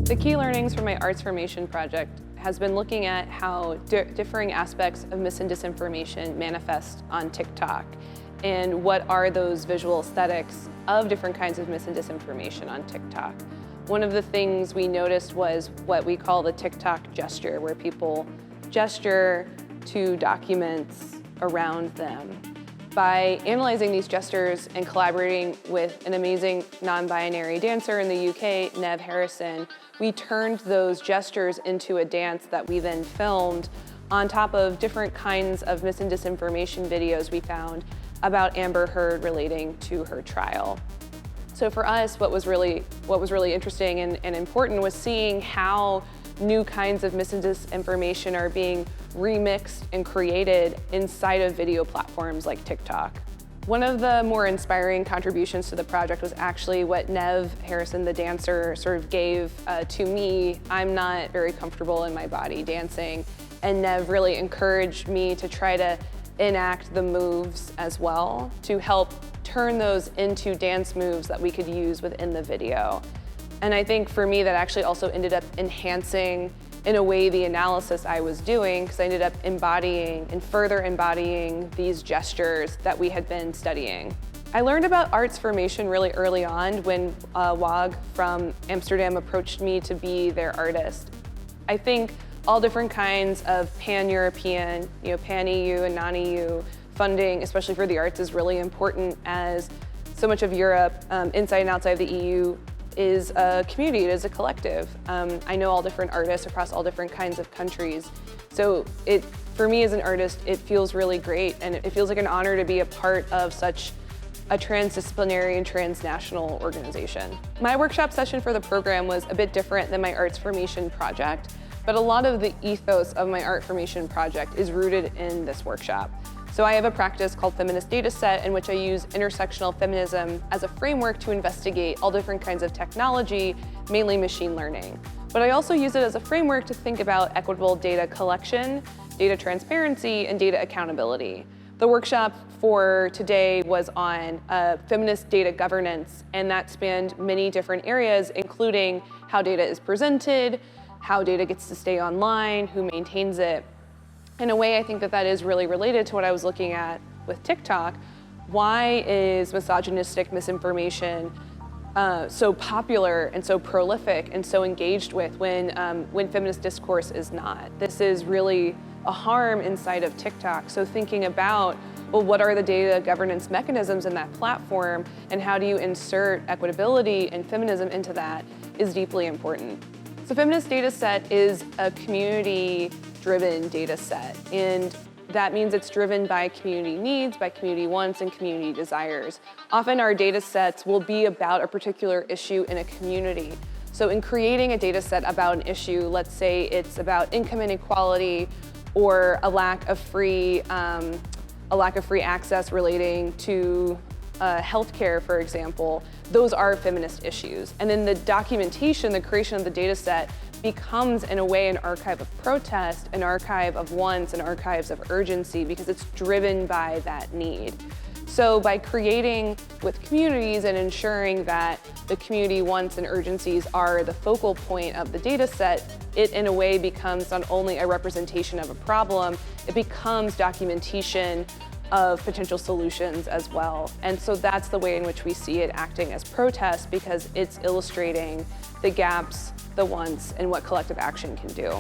The key learnings from my ARTSFORMATION project has been looking at how differing aspects of mis and disinformation manifest on TikTok, and what are those visual aesthetics of different kinds of mis and disinformation on TikTok. One of the things we noticed was what we call the TikTok gesture, where people gesture to documents around them. By analyzing these gestures and collaborating with an amazing non-binary dancer in the UK, Nev Harrison, we turned those gestures into a dance that we then filmed on top of different kinds of mis and disinformation videos we found about Amber Heard relating to her trial. So for us, what was really interesting and important was seeing how new kinds of mis and disinformation are being remixed and created inside of video platforms like TikTok. One of the more inspiring contributions to the project was actually what Nev Harrison, the dancer, sort of gave to me. I'm not very comfortable in my body dancing, and Nev really encouraged me to try to enact the moves as well to help turn those into dance moves that we could use within the video. And I think for me that actually also ended up enhancing, in a way, the analysis I was doing, because I ended up embodying and further embodying these gestures that we had been studying. I learned about ARTSFORMATION really early on when Wag from Amsterdam approached me to be their artist. I think all different kinds of pan-European, pan-EU and non-EU funding, especially for the arts, is really important, as so much of Europe, inside and outside of the EU, is a community, it is a collective. I know all different artists across all different kinds of countries. So for me as an artist, it feels really great, and it feels like an honor to be a part of such a transdisciplinary and transnational organization. My workshop session for the program was a bit different than my ARTSFORMATION project, but a lot of the ethos of my ARTSFORMATION project is rooted in this workshop. So I have a practice called Feminist Data Set, in which I use intersectional feminism as a framework to investigate all different kinds of technology, mainly machine learning. But I also use it as a framework to think about equitable data collection, data transparency, and data accountability. The workshop for today was on feminist data governance, and that spanned many different areas, including how data is presented, how data gets to stay online, who maintains it. In a way, I think that is really related to what I was looking at with TikTok. Why is misogynistic misinformation so popular and so prolific and so engaged with when feminist discourse is not? This is really a harm inside of TikTok. So thinking about, well, what are the data governance mechanisms in that platform, and how do you insert equitability and feminism into that is deeply important. So Feminist Data Set is a community-driven data set, and that means it's driven by community needs, by community wants, and community desires. Often our data sets will be about a particular issue in a community. So in creating a data set about an issue, let's say it's about income inequality or a lack of free access relating to healthcare, for example, those are feminist issues. And then the documentation, the creation of the data set becomes, in a way, an archive of protest, an archive of wants, an archives of urgency, because it's driven by that need. So by creating with communities and ensuring that the community wants and urgencies are the focal point of the data set, it in a way becomes not only a representation of a problem, it becomes documentation of potential solutions as well. And so that's the way in which we see it acting as protest, because it's illustrating the gaps, the wants, and what collective action can do.